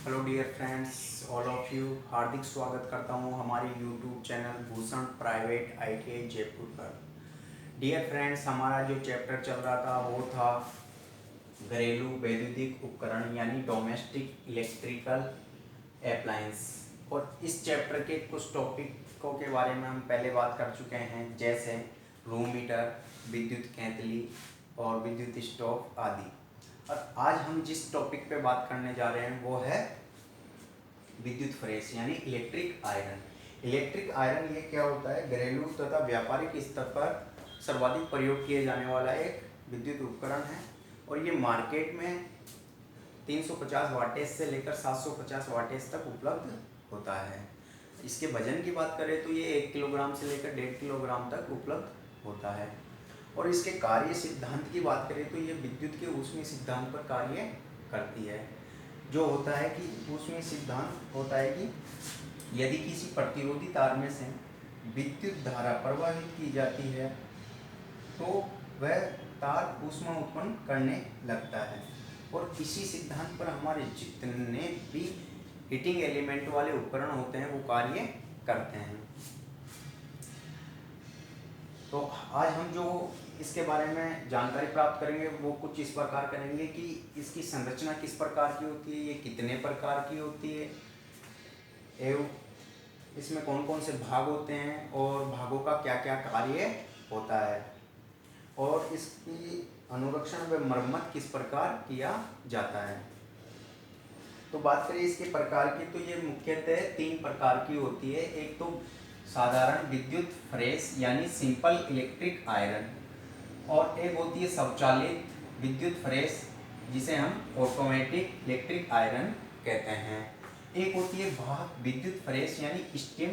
Hello dear friends, all of you हार्दिक स्वागत करता हूं हमारे YouTube channel Bhushan private ITI Jaipur पर। डियर फ्रेंड्स, हमारा जो चैप्टर चल रहा था वो था घरेलू वैद्युतिक उपकरण यानी डोमेस्टिक इलेक्ट्रिकल अप्लायंस। और इस चैप्टर के कुछ टॉपिकों के बारे में हम पहले बात कर चुके हैं, जैसे रूम मीटर, विद्युत केतली और विद्युत स्टोव आदि। और आज हम जिस टॉपिक पे बात करने जा रहे हैं वो है विद्युत फ्रेश यानी इलेक्ट्रिक आयरन। इलेक्ट्रिक आयरन ये क्या होता है? घरेलू तथा व्यापारिक स्तर पर सर्वाधिक प्रयोग किए जाने वाला एक विद्युत उपकरण है और ये मार्केट में 350 वाटेज से लेकर 750 वाटेज तक उपलब्ध होता है। इसके वजन की बात करें तो ये 1 किलोग्राम से लेकर 1.5 किलोग्राम तक उपलब्ध होता है। और इसके कार्य सिद्धांत की बात करें तो ये विद्युत के ऊष्मीय सिद्धांत पर कार्य करती है। जो होता है कि ऊष्मीय सिद्धांत होता है कि यदि किसी प्रतिरोधी तार में से विद्युत धारा प्रवाहित की जाती है तो वह तार ऊष्मा उत्पन्न करने लगता है। और इसी सिद्धांत पर हमारे जितने भी हीटिंग एलिमेंट वाले उपकरण होते हैं वो कार्य करते हैं। तो आज हम जो इसके बारे में जानकारी प्राप्त करेंगे वो कुछ इस प्रकार करेंगे कि इसकी संरचना किस प्रकार की होती है, ये कितने प्रकार की होती है एवं इसमें कौन कौन से भाग होते हैं और भागों का क्या क्या कार्य होता है और इसकी अनुरक्षण व मरम्मत किस प्रकार किया जाता है। तो बात करें इसके प्रकार की तो ये मुख्यतः 3 प्रकार की होती है। एक तो साधारण विद्युत फ्रेश यानी सिंपल इलेक्ट्रिक आयरन, और एक होती है स्वचालित विद्युत फ्रेश जिसे हम ऑटोमेटिक इलेक्ट्रिक आयरन कहते हैं। एक होती है वाहक विद्युत फ्रेश यानी स्टीम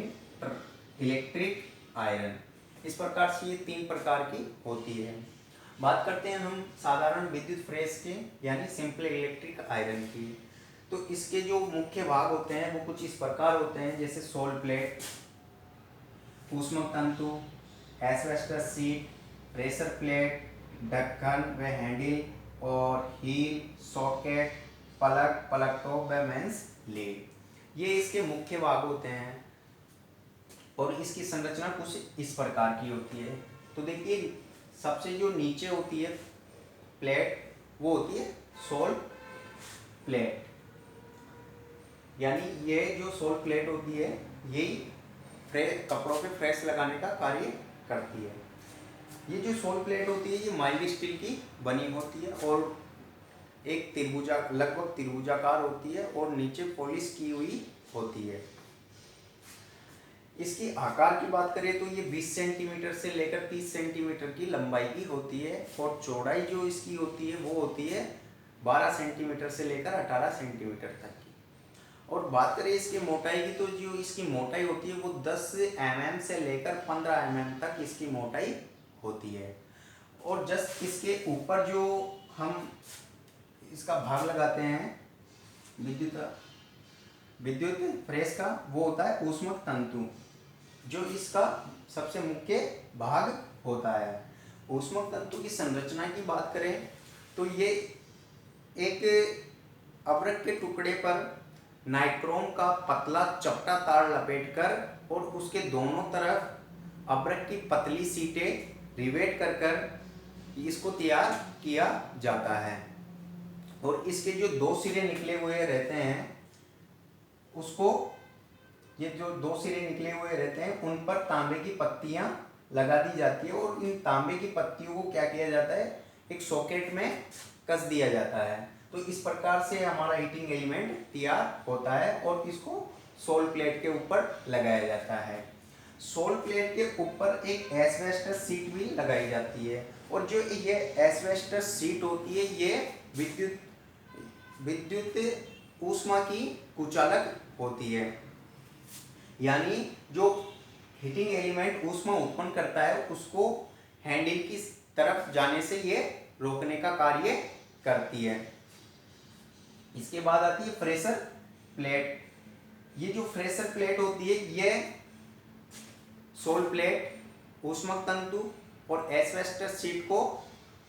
इलेक्ट्रिक आयरन। इस प्रकार से ये 3 प्रकार की होती है। बात करते हैं हम साधारण विद्युत फ्रेश के यानी सिंपल इलेक्ट्रिक आयरन की। तो इसके जो मुख्य भाग होते हैं वो कुछ इस प्रकार होते हैं, जैसे सोल प्लेट, ऊष्मक तंतु, एस्बेस्टस शीट, प्रेशर प्लेट, ढक्कन व हैंडल और हील, सॉकेट, पलग, पलग टॉप व मेंस लीड, ये इसके मुख्य भाग होते हैं। और इसकी संरचना कुछ इस प्रकार की होती है। तो देखिए, सबसे जो नीचे होती है प्लेट वो होती है सोल प्लेट, यानी ये जो सोल प्लेट होती है यही कपड़ों पे फ्रेश लगाने का कार्य करती है। ये जो सोल प्लेट होती है ये माइल्ड स्टील की बनी होती है और एक लगभग त्रिभुजाकार होती है और नीचे पॉलिश की हुई होती है। इसकी आकार की बात करें तो ये 20 सेंटीमीटर से लेकर 30 सेंटीमीटर की लंबाई की होती है और चौड़ाई जो इसकी होती है वो होती है 12 सेंटीमीटर से लेकर 18 सेंटीमीटर तक की। और बात करें इसकी मोटाई की तो जो इसकी मोटाई होती है वो 10 mm से लेकर 15 mm तक इसकी मोटाई होती है। और जस्ट इसके ऊपर जो हम इसका भाग लगाते हैं विद्युत फ्रेश का, वो होता है ऊष्मक तंतु, जो इसका सबसे मुख्य भाग होता है। ऊष्मक तंतु की संरचना की बात करें तो ये एक अब्रक के टुकड़े पर नाइक्रोम का पतला चपटा तार लपेटकर और उसके दोनों तरफ अब्रक की पतली सीटें रिवेट कर इसको तैयार किया जाता है। और इसके जो 2 सिरे निकले हुए रहते हैं उसको, ये जो 2 सिरे निकले हुए रहते हैं उन पर तांबे की पत्तियां लगा दी जाती है और इन तांबे की पत्तियों को क्या किया जाता है, एक सॉकेट में कस दिया जाता है। तो इस प्रकार से हमारा हीटिंग एलिमेंट तैयार होता है और इसको सोल प्लेट के ऊपर लगाया जाता है। सोल प्लेट के ऊपर एक एस्बेस्टस शीट भी लगाई जाती है और जो ये एस्बेस्टस शीट होती है ये विद्युत ऊष्मा की कुचालक होती है, यानी जो हीटिंग एलिमेंट ऊष्मा उत्पन्न करता है उसको हैंडल की तरफ जाने से ये रोकने का कार्य करती है। इसके बाद आती है प्रेशर प्लेट। ये जो प्रेशर प्लेट होती है ये सोल प्लेट, ऊष्मक तंतु और एस्बेस्टस शीट को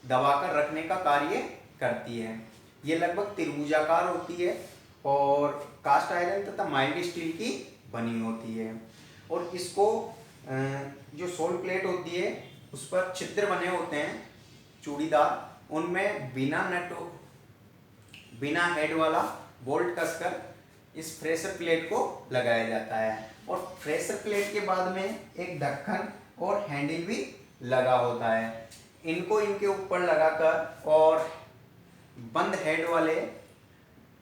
दबाकर रखने का कार्य करती है। ये लगभग त्रिभुजाकार होती है और कास्ट आयरन तथा माइल्ड स्टील की बनी होती है। और इसको जो सोल प्लेट होती है उस पर छिद्र बने होते हैं चूड़ीदार, उनमें बिना हेड वाला बोल्ट कसकर इस फ्रेशर प्लेट को लगाया जाता है। और फ्रेशर प्लेट के बाद में एक ढक्कन और हैंडल भी लगा होता है। इनको इनके ऊपर लगाकर और बंद हेड वाले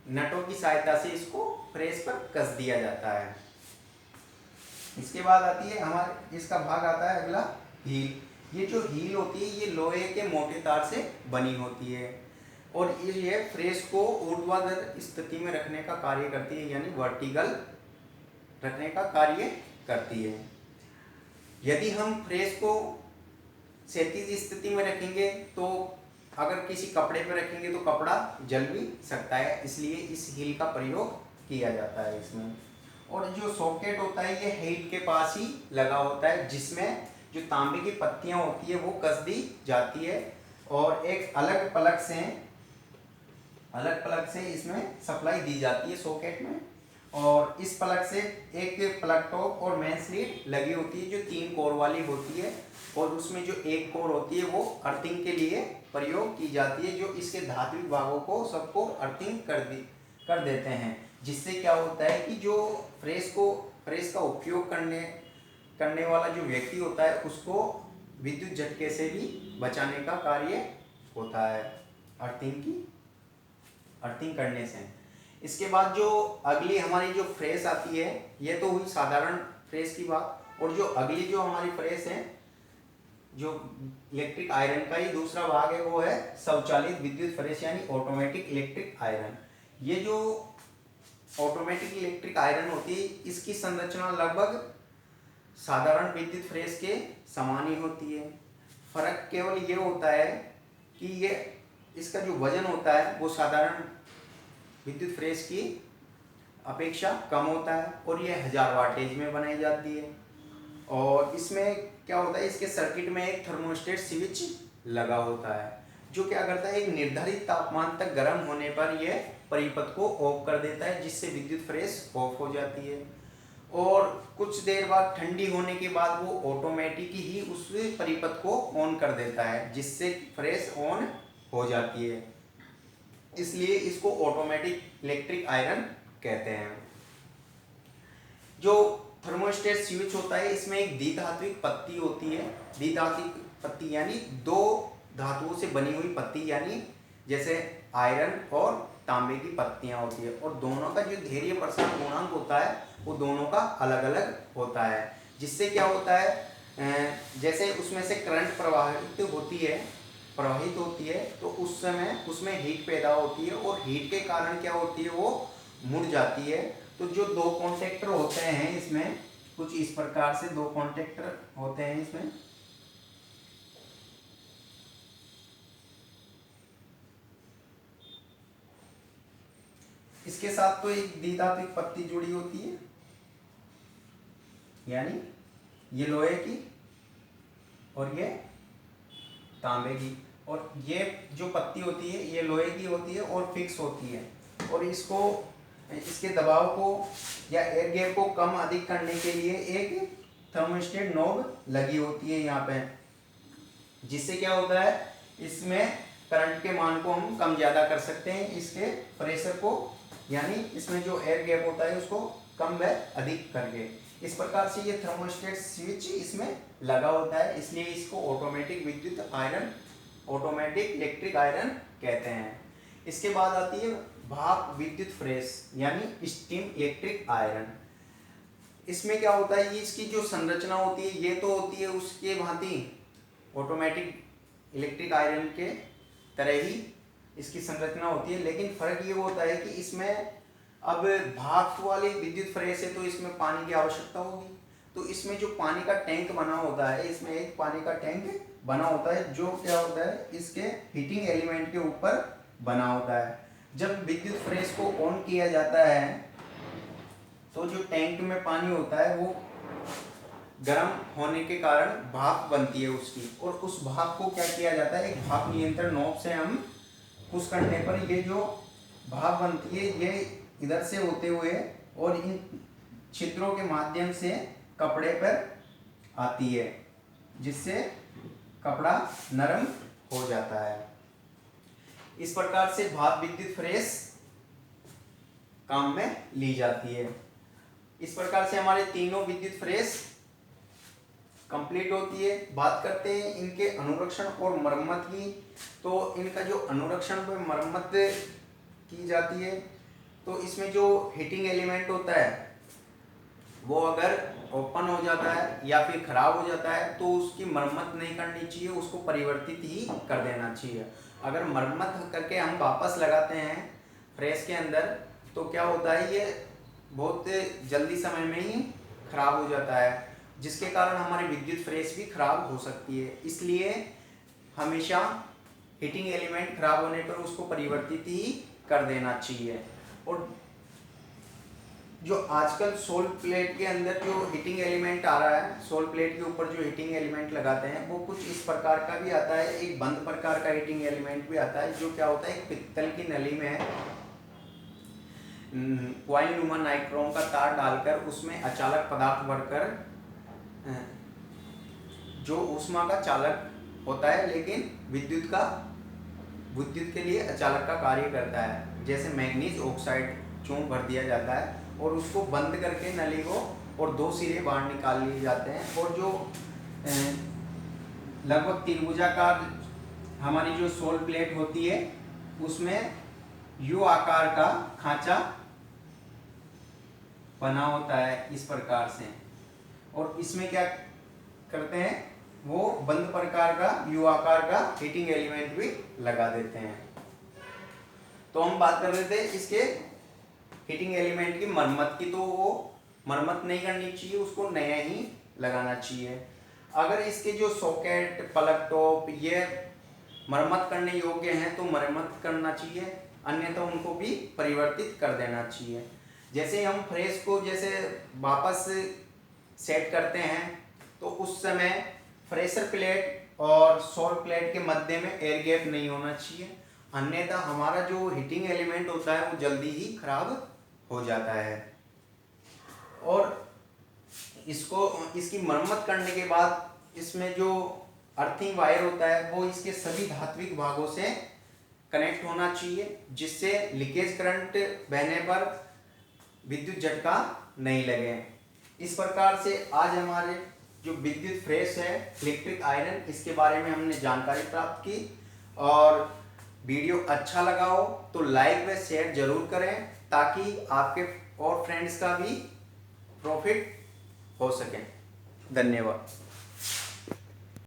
नटों की सहायता से इसको फ्रेस पर कस दिया जाता है। इसके बाद आती है हमारे इसका भाग आता है अगला हील। ये जो हील होती है ये लोहे के मोटे तार से बनी होती है और ये फ्रेस को ऊर्ध्वाधर स्थिति में रखने का कार्य करती है, यानी वर्टिकल रखने का कार्य करती है। यदि हम फ्रेस को क्षैतिज स्थिति में रखेंगे तो अगर किसी कपड़े पर रखेंगे तो कपड़ा जल भी सकता है, इसलिए इस हील का प्रयोग किया जाता है इसमें। और जो सॉकेट होता है ये हील के पास ही लगा होता है, जिसमें जो तांबे की पत्तियां होती है वो कस दी जाती है और एक अलग प्लग से इसमें सप्लाई दी जाती है सॉकेट में। और इस प्लग से एक प्लग टॉप और मेन स्लीट लगी होती है जो 3 कोर वाली होती है और उसमें जो एक कोर होती है वो अर्थिंग के लिए प्रयोग की जाती है, जो इसके धात्विक भागों को सबको अर्थिंग कर देते हैं। जिससे क्या होता है कि जो फ्रेस का उपयोग करने वाला जो व्यक्ति होता है उसको विद्युत झटके से भी बचाने का कार्य होता है अर्थिंग करने से। इसके बाद जो अगली हमारी जो फ्रेस आती है ये तो हुई साधारण फ्रेस की बात, और जो अगली जो हमारी फ्रेस है जो इलेक्ट्रिक आयरन का ही दूसरा भाग है वो है स्वचालित विद्युत फ्रेस यानी ऑटोमेटिक इलेक्ट्रिक आयरन। ये जो ऑटोमेटिक इलेक्ट्रिक आयरन होती है इसकी संरचना लगभग साधारण विद्युत फ्रेस के समान ही होती है। फर्क केवल ये होता है कि ये इसका जो वजन होता है वो साधारण विद्युत फ्रेस की अपेक्षा कम होता है और ये 1000 वाटेज में बनाई जाती है। और इसमें क्या होता है इसके सर्किट में एक थर्मोस्टेट स्विच लगा होता है जो क्या करता है एक निर्धारित तापमान तक गर्म होने पर यह परिपथ को ऑफ कर देता है, जिससे विद्युत फ्रेस ऑफ हो जाती है। और कुछ देर बाद ठंडी होने के बाद वो ऑटोमेटिक ही उस परिपथ को ऑन कर देता है, जिससे फ्रेस ऑन हो जाती है। इसलिए इसको ऑटोमेटिक इलेक्ट्रिक आयरन कहते हैं। जो थर्मोस्टेट स्विच होता है इसमें एक द्विधात्विक पत्ती होती है। द्विधात्विक पत्ती यानी 2 धातुओं से बनी हुई पत्ती, यानी जैसे आयरन और तांबे की पत्तियां होती है, और दोनों का जो ध्रुवीय प्रसार गुणांक होता है वो दोनों का अलग अलग होता है। जिससे क्या होता है जैसे उसमें से करंट प्रवाहित होती है तो उस समय उसमें हीट पैदा होती है और हीट के कारण क्या होती है वो मुड़ जाती है। तो जो 2 कॉन्टेक्टर होते हैं इसमें कुछ इस प्रकार से 2 कॉन्टेक्टर होते हैं इसमें। इसके साथ तो एक द्विधात्विक पत्ती जुड़ी होती है, यानी ये लोहे की और ये तांबे की, और ये जो पत्ती होती है ये लोहे की होती है और फिक्स होती है। और इसके दबाव को या एयर गैप को कम अधिक करने के लिए एक थर्मोस्टेट नॉब लगी होती है यहाँ पे, जिससे क्या होता है इसमें करंट के मान को हम कम ज़्यादा कर सकते हैं, इसके प्रेशर को, यानी इसमें जो एयर गैप होता है उसको कम व अधिक करके। इस प्रकार से ये थर्मोस्टेट स्विच इसमें लगा होता है, इसलिए इसको ऑटोमेटिक इलेक्ट्रिक आयरन कहते हैं। इसके बाद आती है भाप विद्युत फ्रेस यानी स्टीम इलेक्ट्रिक आयरन। इसमें क्या होता है इसकी जो संरचना होती है ये तो होती है उसके भांति ऑटोमेटिक इलेक्ट्रिक आयरन के तरह ही इसकी संरचना होती है, लेकिन फर्क ये होता है कि इसमें अब भाप वाली विद्युत फ्रेस है तो इसमें पानी की आवश्यकता होगी। तो इसमें जो पानी का टैंक बना होता है, इसमें एक पानी का टैंक बना होता है जो क्या होता है इसके हीटिंग एलिमेंट के ऊपर बना होता है। जब विद्युत फ्रेस को ऑन किया जाता है तो जो टैंक में पानी होता है वो गर्म होने के कारण भाप बनती है उसकी, और उस भाप को क्या किया जाता है एक भाप नियंत्रण नॉब से हम पुश करने पर ये जो भाप बनती है ये इधर से होते हुए और इन छिद्रों के माध्यम से कपड़े पर आती है, जिससे कपड़ा नरम हो जाता है। इस प्रकार से भाप विद्युत प्रेस काम में ली जाती है। इस प्रकार से हमारे तीनों विद्युत प्रेस कंप्लीट होती है। बात करते हैं इनके अनुरक्षण और मरम्मत की। तो इनका जो अनुरक्षण व मरम्मत की जाती है, तो इसमें जो हीटिंग एलिमेंट होता है वो अगर ओपन हो जाता है या फिर खराब हो जाता है तो उसकी मरम्मत नहीं करनी चाहिए, उसको परिवर्तित ही कर देना चाहिए। अगर मरम्मत करके हम वापस लगाते हैं प्रेस के अंदर तो क्या होता है, ये बहुत जल्दी समय में ही खराब हो जाता है, जिसके कारण हमारी विद्युत प्रेस भी खराब हो सकती है। इसलिए हमेशा हीटिंग एलिमेंट खराब होने पर उसको परिवर्तित ही कर देना चाहिए। और जो आजकल सोल प्लेट के अंदर जो हीटिंग एलिमेंट आ रहा है, सोल प्लेट के ऊपर जो हीटिंग एलिमेंट लगाते हैं वो कुछ इस प्रकार का भी आता है। एक बंद प्रकार का हीटिंग एलिमेंट भी आता है, जो क्या होता है, एक पित्तल की नली में कॉइल नुमा नाइक्रोम का तार डालकर उसमें अचालक पदार्थ भरकर जो ऊष्मा का चालक होता है, लेकिन विद्युत के लिए अचालक का कार्य करता है। जैसे मैग्नीज ऑक्साइड चून भर दिया जाता है और उसको बंद करके नली को और दो सिरे बाहर निकाल लिए जाते हैं, और जो लगभग त्रिभुजाकार हमारी जो सोल प्लेट होती है उसमें यू आकार का खांचा बना होता है इस प्रकार से, और इसमें क्या करते हैं, वो बंद प्रकार का यू आकार का हीटिंग एलिमेंट भी लगा देते हैं। तो हम बात कर रहे थे इसके हीटिंग एलिमेंट की मरम्मत की, तो वो मरम्मत नहीं करनी चाहिए, उसको नया ही लगाना चाहिए। अगर इसके जो सॉकेट, प्लग टॉप ये मरम्मत करने योग्य हैं तो मरम्मत करना चाहिए, अन्यथा उनको भी परिवर्तित कर देना चाहिए। जैसे हम प्रेस को जैसे वापस सेट करते हैं तो उस समय प्रेशर प्लेट और सोल प्लेट के मध्य में एयर गैप नहीं होना चाहिए, अन्यथा हमारा जो हीटिंग एलिमेंट होता है वो जल्दी ही खराब हो जाता है। और इसकी मरम्मत करने के बाद इसमें जो अर्थिंग वायर होता है वो इसके सभी धात्विक भागों से कनेक्ट होना चाहिए, जिससे लीकेज करंट बहने पर विद्युत झटका नहीं लगे। इस प्रकार से आज हमारे जो विद्युत प्रेस है, इलेक्ट्रिक आयरन, इसके बारे में हमने जानकारी प्राप्त की। और वीडियो अच्छा लगा हो तो लाइक व शेयर जरूर करें, ताकि आपके और फ्रेंड्स का भी प्रॉफिट हो सके। धन्यवाद।